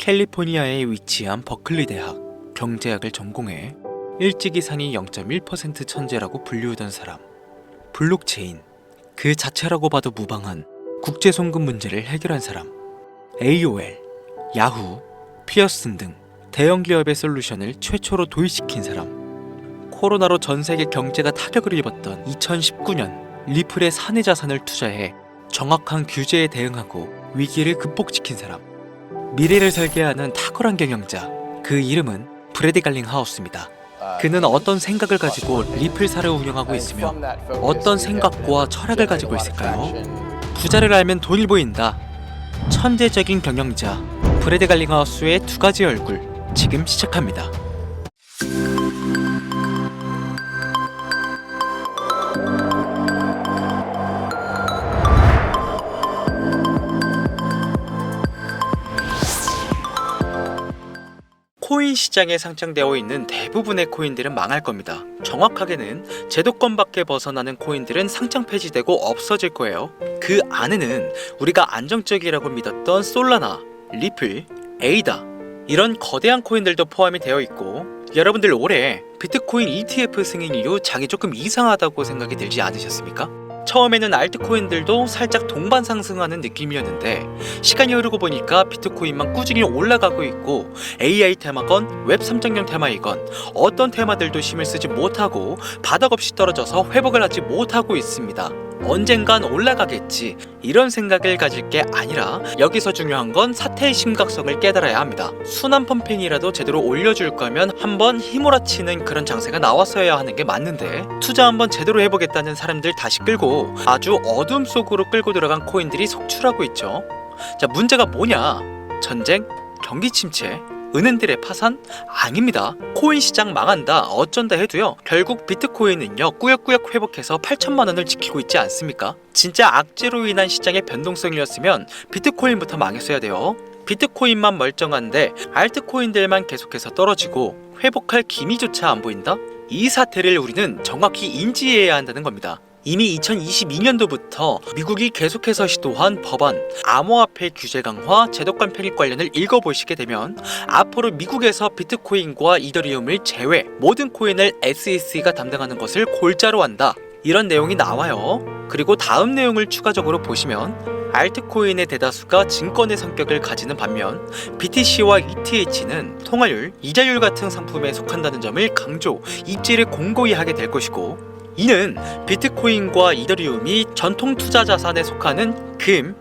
캘리포니아에 위치한 버클리 대학 경제학을 전공해 일찍이 상위 0.1% 천재라고 불리우던 사람. 블록체인 그 자체라고 봐도 무방한 국제 송금 문제를 해결한 사람. AOL, 야후, 피어슨 등 대형 기업의 솔루션을 최초로 도입시킨 사람. 코로나로 전 세계 경제가 타격을 입었던 2019년 리플의 사내 자산을 투자해 정확한 규제에 대응하고 위기를 극복시킨 사람. 미래를 설계하는 탁월한 경영자, 그 이름은 브래디 갈링하우스입니다. 그는 어떤 생각을 가지고 리플사를 운영하고 있으며 어떤 생각과 철학을 가지고 있을까요? 부자를 알면 돈이 보인다. 천재적인 경영자 브래디 갈링하우스의 두 가지 얼굴, 지금 시작합니다. 코인 시장에 상장되어 있는 대부분의 코인들은 망할 겁니다. 정확하게는 제도권 밖에 벗어나는 코인들은 상장 폐지되고 없어질 거예요. 그 안에는 우리가 안정적이라고 믿었던 솔라나, 리플, 에이다 이런 거대한 코인들도 포함이 되어 있고, 여러분들 올해 비트코인 ETF 승인 이후 장이 조금 이상하다고 생각이 들지 않으셨습니까? 처음에는 알트코인들도 살짝 동반 상승하는 느낌이었는데 시간이 흐르고 보니까 비트코인만 꾸준히 올라가고 있고, AI 테마건 웹 3.0 테마이건 어떤 테마들도 힘을 쓰지 못하고 바닥 없이 떨어져서 회복을 하지 못하고 있습니다. 언젠간 올라가겠지 이런 생각을 가질 게 아니라 여기서 중요한 건 사태의 심각성을 깨달아야 합니다. 순환 펌핑이라도 제대로 올려줄 거면 한번 휘몰아치는 그런 장세가 나왔어야 하는 게 맞는데, 투자 한번 제대로 해보겠다는 사람들 다시 끌고 아주 어둠 속으로 끌고 들어간 코인들이 속출하고 있죠. 자, 문제가 뭐냐? 전쟁? 경기 침체? 은행들의 파산? 아닙니다. 코인 시장 망한다, 어쩐다 해도요, 결국 비트코인은요 꾸역꾸역 회복해서 8천만 원을 지키고 있지 않습니까? 진짜 악재로 인한 시장의 변동성이었으면 비트코인부터 망했어야 돼요. 비트코인만 멀쩡한데 알트코인들만 계속해서 떨어지고 회복할 기미조차 안 보인다? 이 사태를 우리는 정확히 인지해야 한다는 겁니다. 이미 2022년도부터 미국이 계속해서 시도한 법안, 암호화폐 규제 강화, 제도권 편입 관련을 읽어보시게 되면 앞으로 미국에서 비트코인과 이더리움을 제외 모든 코인을 SEC가 담당하는 것을 골자로 한다, 이런 내용이 나와요. 그리고 다음 내용을 추가적으로 보시면 알트코인의 대다수가 증권의 성격을 가지는 반면 BTC와 ETH는 통화율, 이자율 같은 상품에 속한다는 점을 강조, 입지를 공고히 하게 될 것이고, 이는 비트코인과 이더리움이 전통 투자 자산에 속하는 금,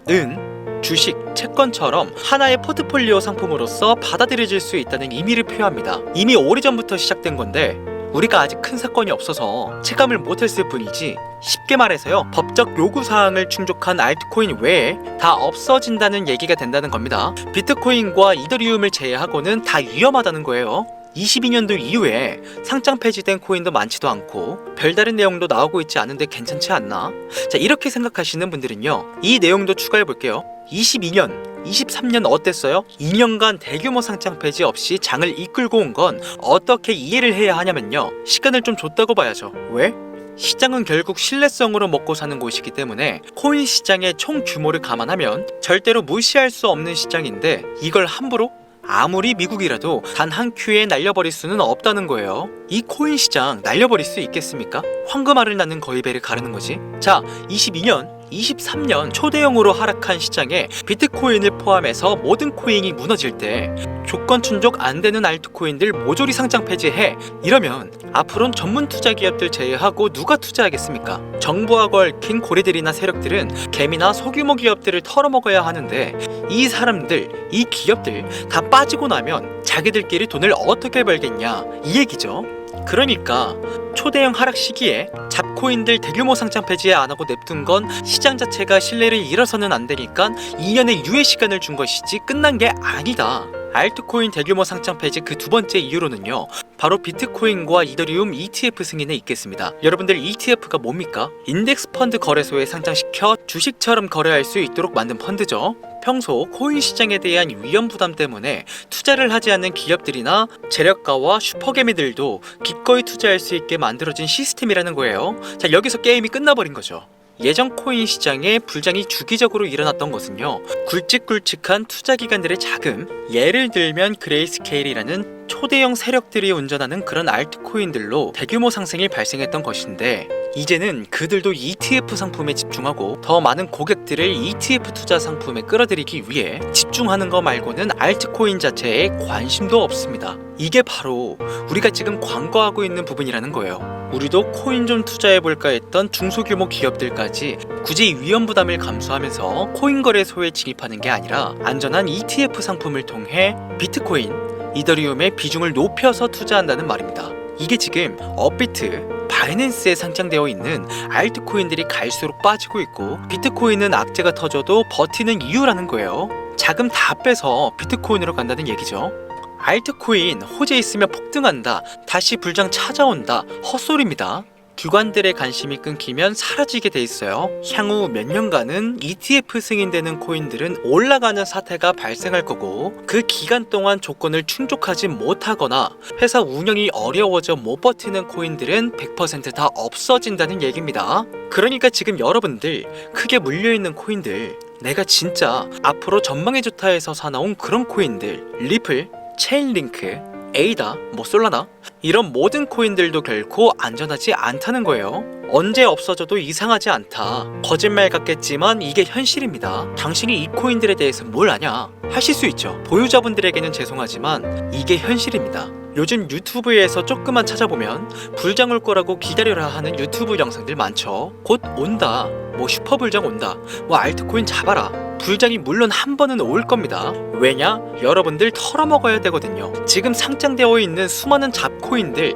은, 주식, 채권처럼 하나의 포트폴리오 상품으로서 받아들여질 수 있다는 의미를 표합니다. 이미 오래전부터 시작된 건데 우리가 아직 큰 사건이 없어서 체감을 못했을 뿐이지, 쉽게 말해서요, 법적 요구사항을 충족한 알트코인 외에 다 없어진다는 얘기가 된다는 겁니다. 비트코인과 이더리움을 제외하고는 다 위험하다는 거예요. 22년도 이후에 상장 폐지된 코인도 많지도 않고 별다른 내용도 나오고 있지 않은데 괜찮지 않나? 자, 이렇게 생각하시는 분들은요, 이 내용도 추가해 볼게요. 22년, 23년 어땠어요? 2년간 대규모 상장 폐지 없이 장을 이끌고 온 건 어떻게 이해를 해야 하냐면요, 시간을 좀 줬다고 봐야죠. 왜? 시장은 결국 신뢰성으로 먹고 사는 곳이기 때문에 코인 시장의 총 규모를 감안하면 절대로 무시할 수 없는 시장인데, 이걸 함부로 아무리 미국이라도 단 한 큐에 날려버릴 수는 없다는 거예요. 이 코인 시장 날려버릴 수 있겠습니까? 황금알을 낳는 거위배를 가르는 거지. 자, 22년, 23년 초대형으로 하락한 시장에 비트코인을 포함해서 모든 코인이 무너질 때 조건 충족 안 되는 알트코인들 모조리 상장 폐지해, 이러면 앞으로는 전문 투자 기업들 제외하고 누가 투자하겠습니까? 정부하고 얽힌 고리들이나 세력들은 개미나 소규모 기업들을 털어먹어야 하는데, 이 사람들, 이 기업들 다 빠지고 나면 자기들끼리 돈을 어떻게 벌겠냐, 이 얘기죠. 그러니까 초대형 하락 시기에 잡코인들 대규모 상장 폐지 안 하고 냅둔 건 시장 자체가 신뢰를 잃어서는 안 되니까 2년의 유예 시간을 준 것이지 끝난 게 아니다. 알트코인 대규모 상장 폐지 그 두 번째 이유로는요, 바로 비트코인과 이더리움 ETF 승인에 있겠습니다. 여러분들, ETF가 뭡니까? 인덱스 펀드 거래소에 상장시켜 주식처럼 거래할 수 있도록 만든 펀드죠. 평소 코인 시장에 대한 위험 부담 때문에 투자를 하지 않는 기업들이나 재력가와 슈퍼개미들도 기꺼이 투자할 수 있게 만들어진 시스템이라는 거예요. 자, 여기서 게임이 끝나버린 거죠. 예전 코인 시장에 불장이 주기적으로 일어났던 것은요, 굵직굵직한 투자기관들의 자금, 예를 들면 그레이스케일이라는 초대형 세력들이 운전하는 그런 알트코인들로 대규모 상승이 발생했던 것인데, 이제는 그들도 ETF 상품에 집중하고 더 많은 고객들을 ETF 투자 상품에 끌어들이기 위해 집중하는 거 말고는 알트코인 자체에 관심도 없습니다. 이게 바로 우리가 지금 관거하고 있는 부분이라는 거예요. 우리도 코인 좀 투자해볼까 했던 중소규모 기업들까지 굳이 위험 부담을 감수하면서 코인 거래소에 진입하는 게 아니라 안전한 ETF 상품을 통해 비트코인, 이더리움의 비중을 높여서 투자한다는 말입니다. 이게 지금 업비트, 바이낸스에 상장되어 있는 알트코인들이 갈수록 빠지고 있고, 비트코인은 악재가 터져도 버티는 이유라는 거예요. 자금 다 빼서 비트코인으로 간다는 얘기죠. 알트코인 호재 있으면 폭등한다, 다시 불장 찾아온다, 헛소리입니다. 기관들의 관심이 끊기면 사라지게 돼 있어요. 향후 몇 년간은 ETF 승인되는 코인들은 올라가는 사태가 발생할 거고, 그 기간 동안 조건을 충족하지 못하거나 회사 운영이 어려워져 못 버티는 코인들은 100% 다 없어진다는 얘기입니다. 그러니까 지금 여러분들 크게 물려있는 코인들, 내가 진짜 앞으로 전망이 좋다 해서 사나운 그런 코인들, 리플, 체인링크, 에이다, 솔라나, 이런 모든 코인들도 결코 안전하지 않다는 거예요. 언제 없어져도 이상하지 않다, 거짓말 같겠지만 이게 현실입니다. 당신이 이 코인들에 대해서 뭘 아냐 하실 수 있죠. 보유자분들에게는 죄송하지만 이게 현실입니다. 요즘 유튜브에서 조금만 찾아보면 불장 올 거라고 기다려라 하는 유튜브 영상들 많죠. 곧 온다, 슈퍼불장 온다, 알트코인 잡아라. 불장이 물론 한 번은 올 겁니다. 왜냐? 여러분들 털어먹어야 되거든요. 지금 상장되어 있는 수많은 잡코인들,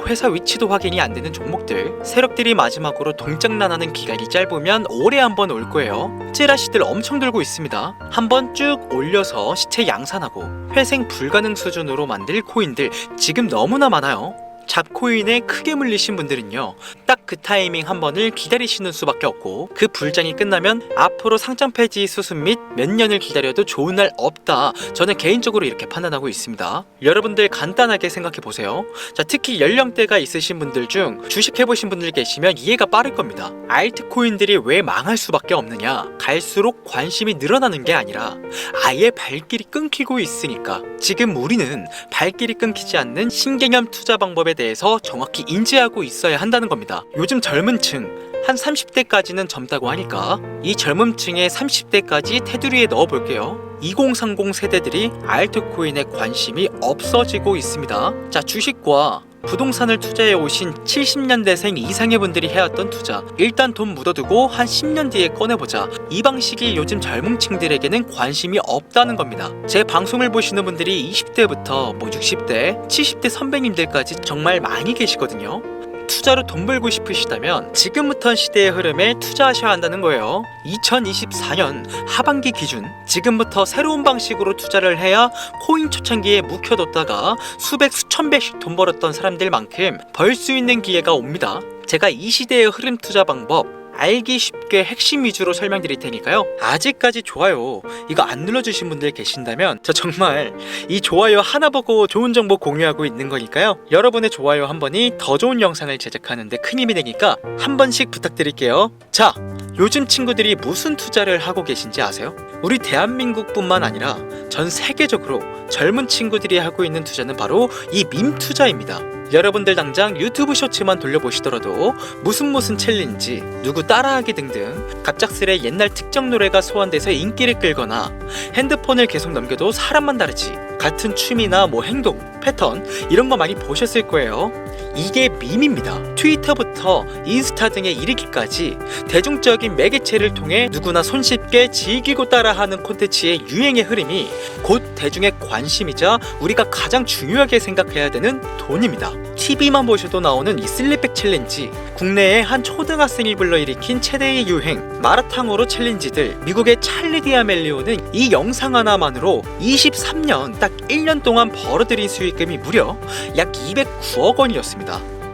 회사 위치도 확인이 안 되는 종목들, 세력들이 마지막으로 동장난하는 기간이 짧으면 올해 한 번 올 거예요. 찌라시들 엄청 들고 있습니다. 한 번 쭉 올려서 시체 양산하고 회생 불가능 수준으로 만들 코인들 지금 너무나 많아요. 잡코인에 크게 물리신 분들은요, 딱 그 타이밍 한 번을 기다리시는 수밖에 없고, 그 불장이 끝나면 앞으로 상장 폐지 수습 및 몇 년을 기다려도 좋은 날 없다, 저는 개인적으로 이렇게 판단하고 있습니다. 여러분들 간단하게 생각해 보세요. 자, 특히 연령대가 있으신 분들 중 주식 해보신 분들 계시면 이해가 빠를 겁니다. 알트코인들이 왜 망할 수밖에 없느냐? 갈수록 관심이 늘어나는 게 아니라 아예 발길이 끊기고 있으니까. 지금 우리는 발길이 끊기지 않는 신개념 투자 방법에 대해서 정확히 인지하고 있어야 한다는 겁니다. 요즘 젊은 층, 한 30대까지는 젊다고 하니까 이 젊은 층의 30대까지 테두리에 넣어볼게요. 2030 세대들이 알트코인에 관심이 없어지고 있습니다. 자, 주식과 부동산을 투자해 오신 70년대생 이상의 분들이 해왔던 투자, 일단 돈 묻어두고 한 10년 뒤에 꺼내보자, 이 방식이 요즘 젊은 층들에게는 관심이 없다는 겁니다. 제 방송을 보시는 분들이 20대부터 60대, 70대 선배님들까지 정말 많이 계시거든요. 투자로 돈 벌고 싶으시다면 지금부터 시대의 흐름에 투자하셔야 한다는 거예요. 2024년 하반기 기준, 지금부터 새로운 방식으로 투자를 해야 코인 초창기에 묵혀뒀다가 수백 수천 배씩 돈 벌었던 사람들만큼 벌 수 있는 기회가 옵니다. 제가 이 시대의 흐름 투자 방법 알기 쉽게 핵심 위주로 설명드릴 테니까요. 아직까지 좋아요 이거 안 눌러주신 분들 계신다면 저 정말 이 좋아요 하나 보고 좋은 정보 공유하고 있는 거니까요. 여러분의 좋아요 한 번이 더 좋은 영상을 제작하는데 큰 힘이 되니까 한 번씩 부탁드릴게요. 자, 요즘 친구들이 무슨 투자를 하고 계신지 아세요? 우리 대한민국뿐만 아니라 전 세계적으로 젊은 친구들이 하고 있는 투자는 바로 이 밈 투자입니다. 여러분들 당장 유튜브 쇼츠만 돌려보시더라도 무슨 챌린지, 누구 따라하기 등등 갑작스레 옛날 특정 노래가 소환돼서 인기를 끌거나, 핸드폰을 계속 넘겨도 사람만 다르지 같은 취미나 행동, 패턴 이런 거 많이 보셨을 거예요. 이게 밈입니다. 트위터부터 인스타 등에 이르기까지 대중적인 매개체를 통해 누구나 손쉽게 즐기고 따라하는 콘텐츠의 유행의 흐름이 곧 대중의 관심이자 우리가 가장 중요하게 생각해야 되는 돈입니다. TV만 보셔도 나오는 이 슬립백 챌린지, 국내의 한 초등학생이 불러일으킨 최대의 유행, 마라탕으로 챌린지들, 미국의 찰리 디아멜리오는 이 영상 하나만으로 23년 딱 1년 동안 벌어들인 수익금이 무려 약 209억 원이었습니다.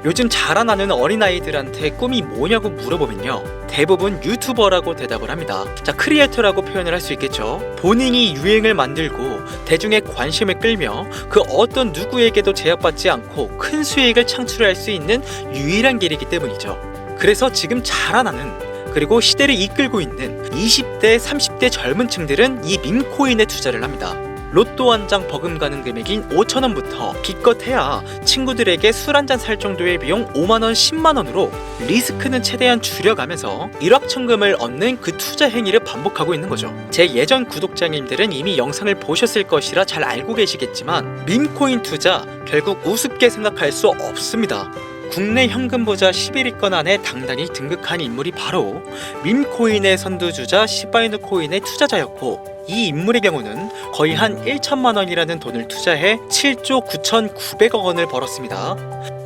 요즘 자라나는 어린아이들한테 꿈이 뭐냐고 물어보면요, 대부분 유튜버라고 대답을 합니다. 자, 크리에이터라고 표현을 할 수 있겠죠. 본인이 유행을 만들고 대중의 관심을 끌며 그 어떤 누구에게도 제약받지 않고 큰 수익을 창출할 수 있는 유일한 길이기 때문이죠. 그래서 지금 자라나는 그리고 시대를 이끌고 있는 20대, 30대 젊은 층들은 이 밈코인에 투자를 합니다. 로또 한 장 버금가는 금액인 5,000원부터 기껏해야 친구들에게 술 한잔 살 정도의 비용 5만원, 10만원으로 리스크는 최대한 줄여가면서 일확천금을 얻는 그 투자 행위를 반복하고 있는 거죠. 제 예전 구독자님들은 이미 영상을 보셨을 것이라 잘 알고 계시겠지만 밈코인 투자 결국 우습게 생각할 수 없습니다. 국내 현금 부자 11위권 안에 당당히 등극한 인물이 바로 밈코인의 선두주자 시바이누 코인의 투자자였고, 이 인물의 경우는 거의 한 1천만 원이라는 돈을 투자해 7조 9,900억 원을 벌었습니다.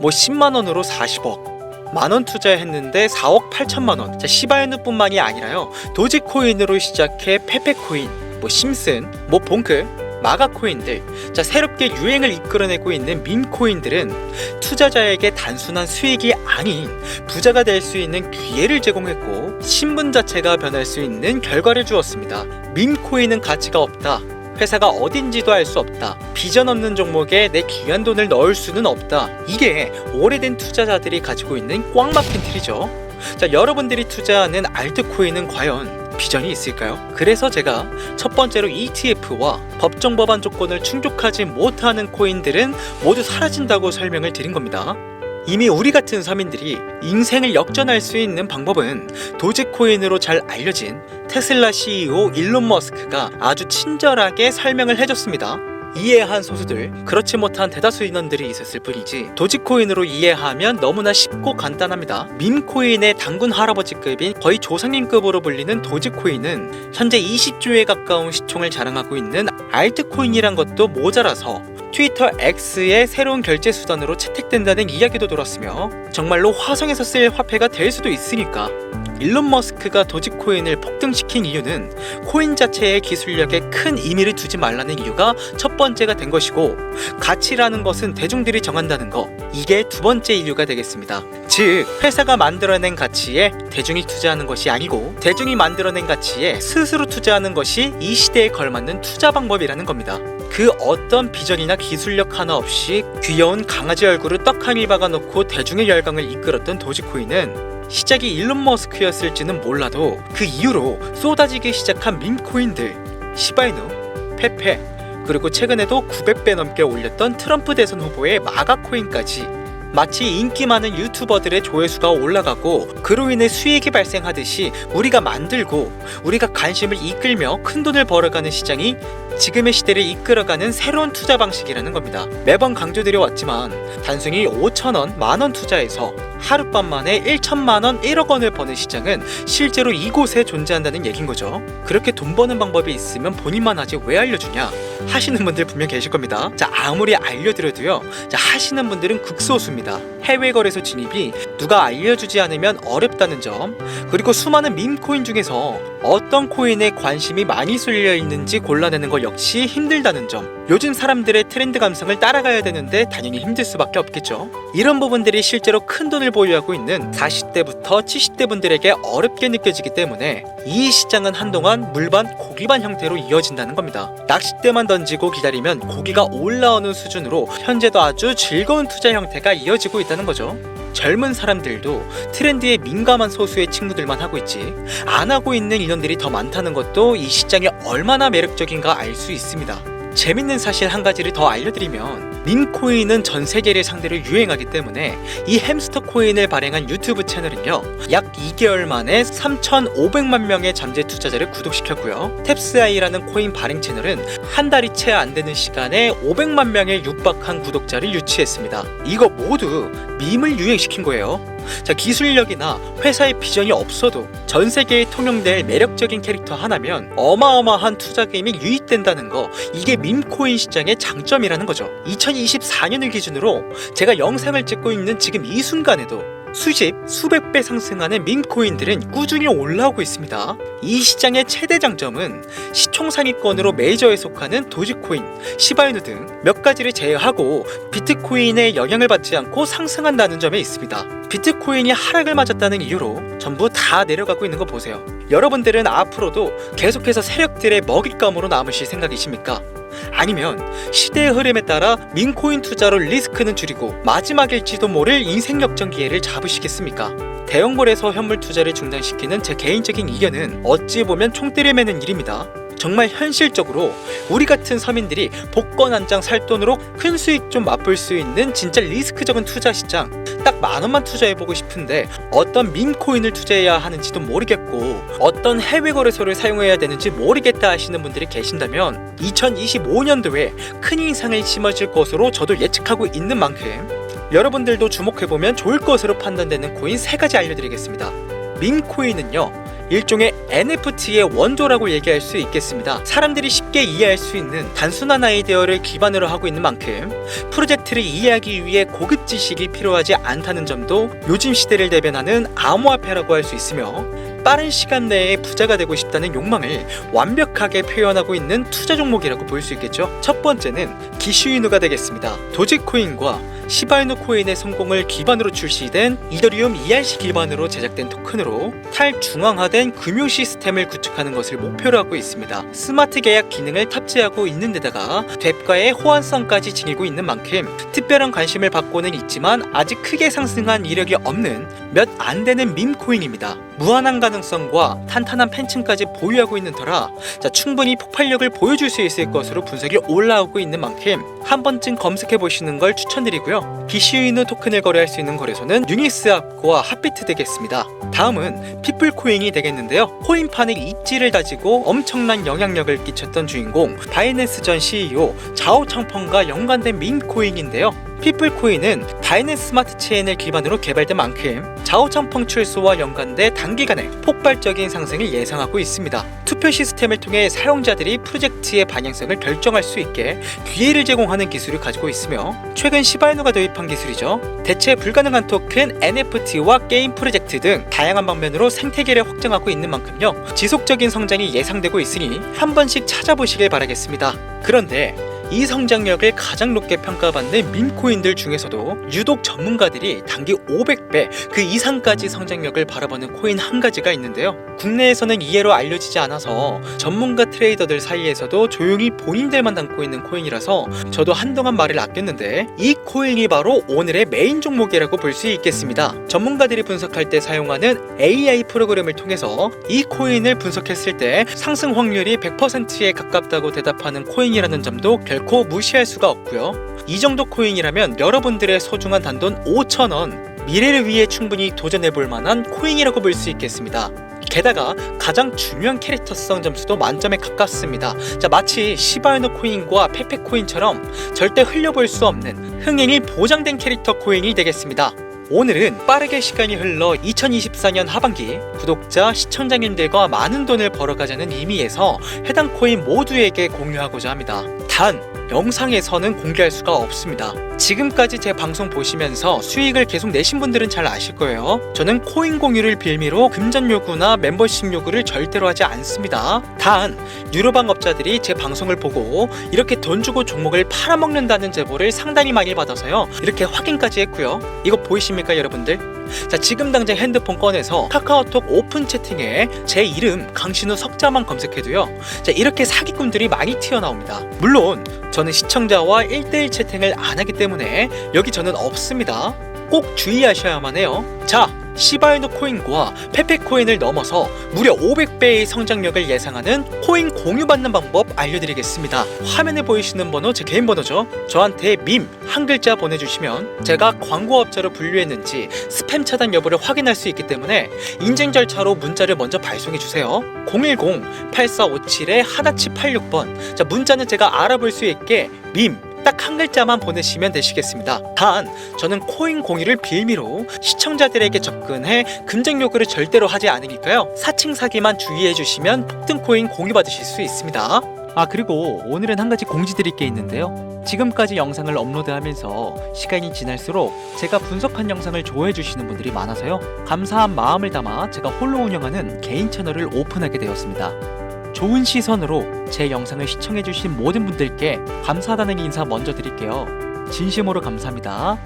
10만 원으로 40억, 만원 투자했는데 4억 8천만 원. 시바이누뿐만이 아니라요, 도지코인으로 시작해 페페코인, 심슨, 봉크, 마가코인들, 새롭게 유행을 이끌어내고 있는 밈코인들은 투자자에게 단순한 수익이 아닌 부자가 될 수 있는 기회를 제공했고, 신분 자체가 변할 수 있는 결과를 주었습니다. 밈코인은 가치가 없다, 회사가 어딘지도 알 수 없다, 비전 없는 종목에 내 귀한 돈을 넣을 수는 없다, 이게 오래된 투자자들이 가지고 있는 꽉 막힌 틀이죠. 여러분들이 투자하는 알트코인은 과연 비전이 있을까요? 그래서 제가 첫 번째로 ETF와 법정 법안 조건을 충족하지 못하는 코인들은 모두 사라진다고 설명을 드린 겁니다. 이미 우리 같은 서민들이 인생을 역전할 수 있는 방법은 도지코인으로 잘 알려진 테슬라 CEO 일론 머스크가 아주 친절하게 설명을 해줬습니다. 이해한 소수들, 그렇지 못한 대다수 인원들이 있었을 뿐이지 도지코인으로 이해하면 너무나 쉽고 간단합니다. 밈코인의 당군 할아버지급인 거의 조상님급으로 불리는 도지코인은 현재 20조에 가까운 시총을 자랑하고 있는 알트코인이란 것도 모자라서 트위터 X의 새로운 결제 수단으로 채택된다는 이야기도 돌았으며, 정말로 화성에서 쓸 화폐가 될 수도 있으니까 일론 머스크가 도지코인을 폭등시킨 이유는 코인 자체의 기술력에 큰 의미를 두지 말라는 이유가 첫 번째가 된 것이고, 가치라는 것은 대중들이 정한다는 거, 이게 두 번째 이유가 되겠습니다. 즉, 회사가 만들어낸 가치에 대중이 투자하는 것이 아니고 대중이 만들어낸 가치에 스스로 투자하는 것이 이 시대에 걸맞는 투자 방법이라는 겁니다. 그 어떤 비전이나 기술력 하나 없이 귀여운 강아지 얼굴을 떡하니 박아놓고 대중의 열광을 이끌었던 도지코인은 시작이 일론 머스크였을지는 몰라도 그 이후로 쏟아지기 시작한 밈코인들, 시바이누, 페페, 그리고 최근에도 900배 넘게 올렸던 트럼프 대선 후보의 마가코인까지 마치 인기 많은 유튜버들의 조회수가 올라가고 그로 인해 수익이 발생하듯이 우리가 만들고 우리가 관심을 이끌며 큰돈을 벌어가는 시장이 지금의 시대를 이끌어가는 새로운 투자 방식이라는 겁니다. 매번 강조드려왔지만 단순히 5천원, 만원 투자해서 하룻밤 만에 1천만원, 1억 원을 버는 시장은 실제로 이곳에 존재한다는 얘긴 거죠. 그렇게 돈 버는 방법이 있으면 본인만 하지 왜 알려주냐 하시는 분들 분명 계실 겁니다. 아무리 알려드려도요, 하시는 분들은 극소수입니다. 해외 거래소 진입이 누가 알려주지 않으면 어렵다는 점, 그리고 수많은 밈코인 중에서 어떤 코인에 관심이 많이 쏠려 있는지 골라내는 것 역시 힘들다는 점, 요즘 사람들의 트렌드 감성을 따라가야 되는데 당연히 힘들 수밖에 없겠죠. 이런 부분들이 실제로 큰 돈을 보유하고 있는 40대부터 70대 분들에게 어렵게 느껴지기 때문에 이 시장은 한동안 물반 고기반 형태로 이어진다는 겁니다. 낚싯대만 던지고 기다리면 고기가 올라오는 수준으로 현재도 아주 즐거운 투자 형태가 이어지고 있다는 거죠. 젊은 사람들도 트렌드에 민감한 소수의 친구들만 하고 있지 안 하고 있는 인원들이 더 많다는 것도 이 시장이 얼마나 매력적인가 알 수 있습니다. 재밌는 사실 한 가지를 더 알려드리면, 밈코인은 전 세계를 상대로 유행하기 때문에 이 햄스터 코인을 발행한 유튜브 채널은요, 약 2개월 만에 3,500만 명의 잠재 투자자를 구독시켰고요, 탭스아이라는 코인 발행 채널은 한 달이 채 안 되는 시간에 500만 명에 육박한 구독자를 유치했습니다. 이거 모두 밈을 유행시킨 거예요. 기술력이나 회사의 비전이 없어도 전 세계에 통용될 매력적인 캐릭터 하나면 어마어마한 투자 금액이 유입된다는 거, 이게 밈코인 시장의 장점이라는 거죠. 2024년을 기준으로 제가 영상을 찍고 있는 지금 이 순간에도 수십, 수백 배 상승하는 밈코인들은 꾸준히 올라오고 있습니다. 이 시장의 최대 장점은 시총 상위권으로 메이저에 속하는 도지코인, 시바이누 등 몇 가지를 제외하고 비트코인의 영향을 받지 않고 상승한다는 점에 있습니다. 비트코인이 하락을 맞았다는 이유로 전부 다 내려가고 있는 거 보세요. 여러분들은 앞으로도 계속해서 세력들의 먹잇감으로 남으실 생각이십니까? 아니면 시대의 흐름에 따라 밈코인 투자로 리스크는 줄이고 마지막일지도 모를 인생 역전 기회를 잡으시겠습니까? 대형몰에서 현물 투자를 중단시키는 제 개인적인 의견은 어찌 보면 총대를 매는 일입니다. 정말 현실적으로 우리 같은 서민들이 복권 한 장 살 돈으로 큰 수익 좀 맛볼 수 있는 진짜 리스크적인 투자 시장, 딱 10,000원만 투자해보고 싶은데 어떤 밈코인을 투자해야 하는지도 모르겠고 어떤 해외 거래소를 사용해야 되는지 모르겠다 하시는 분들이 계신다면 2025년도에 큰 인상을 심어질 것으로 저도 예측하고 있는 만큼 여러분들도 주목해보면 좋을 것으로 판단되는 코인 3가지 알려드리겠습니다. 밈코인은요, 일종의 NFT의 원조라고 얘기할 수 있겠습니다. 사람들이 쉽게 이해할 수 있는 단순한 아이디어를 기반으로 하고 있는 만큼 프로젝트를 이해하기 위해 고급 지식이 필요하지 않다는 점도 요즘 시대를 대변하는 암호화폐라고 할 수 있으며, 빠른 시간 내에 부자가 되고 싶다는 욕망을 완벽하게 표현하고 있는 투자 종목이라고 볼 수 있겠죠. 첫 번째는 기슈이누가 되겠습니다. 도지코인과 시바이누 코인의 성공을 기반으로 출시된 이더리움 ERC 기반으로 제작된 토큰으로 탈중앙화된 금융 시스템을 구축하는 것을 목표로 하고 있습니다. 스마트 계약 기능을 탑재하고 있는 데다가 뎁과의 호환성까지 지니고 있는 만큼 특별한 관심을 받고는 있지만 아직 크게 상승한 이력이 없는 몇 안 되는 밈코인입니다. 무한한 가능성과 탄탄한 팬층까지 보유하고 있는 터라 충분히 폭발력을 보여줄 수 있을 것으로 분석이 올라오고 있는 만큼 한 번쯤 검색해 보시는 걸 추천드리고요. 기슈이누 토큰을 거래할 수 있는 거래소는 유니스왑과 핫비트 되겠습니다. 다음은 피플코인이 되겠는데요. 코인판의 입지를 다지고 엄청난 영향력을 끼쳤던 주인공 바이낸스 전 CEO 자오 청펑과 연관된 밈코인인데요. 피플코인은 바이낸스 스마트 체인을 기반으로 개발된 만큼 자오 청펑 출소와 연관돼 단기간에 폭발적인 상승을 예상하고 있습니다. 투표 시스템을 통해 사용자들이 프로젝트의 방향성을 결정할 수 있게 기회를 제공하는 기술을 가지고 있으며, 최근 시바이누가 도입한 기술이죠. 대체 불가능한 토큰, NFT와 게임 프로젝트 등 다양한 방면으로 생태계를 확장하고 있는 만큼요, 지속적인 성장이 예상되고 있으니 한 번씩 찾아보시길 바라겠습니다. 그런데 이 성장력을 가장 높게 평가받는 밈코인들 중에서도 유독 전문가들이 단기 500배 그 이상까지 성장력을 바라보는 코인 한 가지가 있는데요. 국내에서는 이해로 알려지지 않아서 전문가 트레이더들 사이에서도 조용히 본인들만 담고 있는 코인이라서 저도 한동안 말을 아꼈는데, 이 코인이 바로 오늘의 메인 종목이라고 볼 수 있겠습니다. 전문가들이 분석할 때 사용하는 AI 프로그램을 통해서 이 코인을 분석했을 때 상승 확률이 100%에 가깝다고 대답하는 코인이라는 점도 결코 무시할 수가 없고요. 이 정도 코인이라면 여러분들의 소중한 단돈 5,000원, 미래를 위해 충분히 도전해볼 만한 코인이라고 볼 수 있겠습니다. 게다가 가장 중요한 캐릭터성 점수도 만점에 가깝습니다. 마치 시바이누 코인과 페페 코인처럼 절대 흘려볼 수 없는 흥행이 보장된 캐릭터 코인이 되겠습니다. 오늘은 빠르게 시간이 흘러 2024년 하반기 구독자, 시청자님들과 많은 돈을 벌어가자는 의미에서 해당 코인 모두에게 공유하고자 합니다. 단, 영상에서는 공개할 수가 없습니다. 지금까지 제 방송 보시면서 수익을 계속 내신 분들은 잘 아실 거예요. 저는 코인 공유를 빌미로 금전 요구나 멤버십 요구를 절대로 하지 않습니다. 단, 유료방업자들이 제 방송을 보고 이렇게 돈 주고 종목을 팔아먹는다는 제보를 상당히 많이 받아서요, 이렇게 확인까지 했고요. 이거 보이십니까 여러분들? 지금 당장 핸드폰 꺼내서 카카오톡 오픈 채팅에 제 이름 강신우 석자만 검색해도요, 이렇게 사기꾼들이 많이 튀어나옵니다. 물론 저는 시청자와 1대1 채팅을 안 하기 때문에 여기 저는 없습니다. 꼭 주의하셔야만 해요. 시바이누 코인과 페페 코인을 넘어서 무려 500배의 성장력을 예상하는 코인 공유받는 방법 알려드리겠습니다. 화면에 보이시는 번호 제 개인 번호죠. 저한테 밈 한 글자 보내주시면 제가 광고업자로 분류했는지 스팸 차단 여부를 확인할 수 있기 때문에 인증 절차로 문자를 먼저 발송해주세요. 010-8457-1786번. 문자는 제가 알아볼 수 있게 밈 딱 한 글자만 보내시면 되시겠습니다. 단, 저는 코인 공유를 빌미로 시청자들에게 접근해 금전 요구를 절대로 하지 않으니까요, 사칭 사기만 주의해 주시면 폭등 코인 공유 받으실 수 있습니다. 그리고 오늘은 한 가지 공지드릴 게 있는데요. 지금까지 영상을 업로드하면서 시간이 지날수록 제가 분석한 영상을 좋아해 주시는 분들이 많아서요, 감사한 마음을 담아 제가 홀로 운영하는 개인 채널을 오픈하게 되었습니다. 좋은 시선으로 제 영상을 시청해주신 모든 분들께 감사하다는 인사 먼저 드릴게요. 진심으로 감사합니다.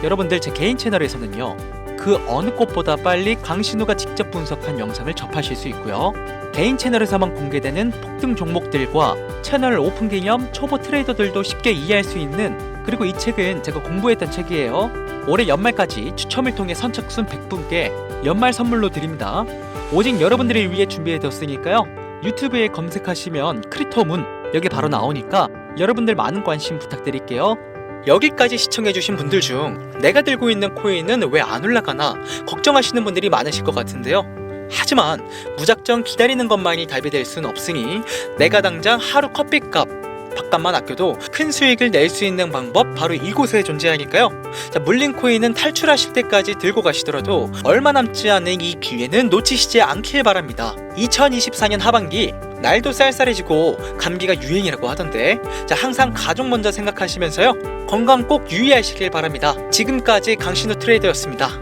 여러분들, 제 개인 채널에서는요, 그 어느 곳보다 빨리 강신우가 직접 분석한 영상을 접하실 수 있고요, 개인 채널에서만 공개되는 폭등 종목들과 채널 오픈 기념 초보 트레이더들도 쉽게 이해할 수 있는 그리고 이 책은 제가 공부했던 책이에요. 올해 연말까지 추첨을 통해 선착순 100분께 연말 선물로 드립니다. 오직 여러분들을 위해 준비해뒀으니까요. 유튜브에 검색하시면 크리토문 여기 바로 나오니까 여러분들 많은 관심 부탁드릴게요. 여기까지 시청해주신 분들 중 내가 들고 있는 코인은 왜 안 올라가나 걱정하시는 분들이 많으실 것 같은데요. 하지만 무작정 기다리는 것만이 답이 될 순 없으니 내가 당장 하루 커피값 밥값만 아껴도 큰 수익을 낼 수 있는 방법 바로 이곳에 존재하니까요. 자, 물린 코인은 탈출하실 때까지 들고 가시더라도 얼마 남지 않은 이 기회는 놓치시지 않길 바랍니다. 2024년 하반기 날도 쌀쌀해지고 감기가 유행이라고 하던데, 자, 항상 가족 먼저 생각하시면서요, 건강 꼭 유의하시길 바랍니다. 지금까지 강신우 트레이더였습니다.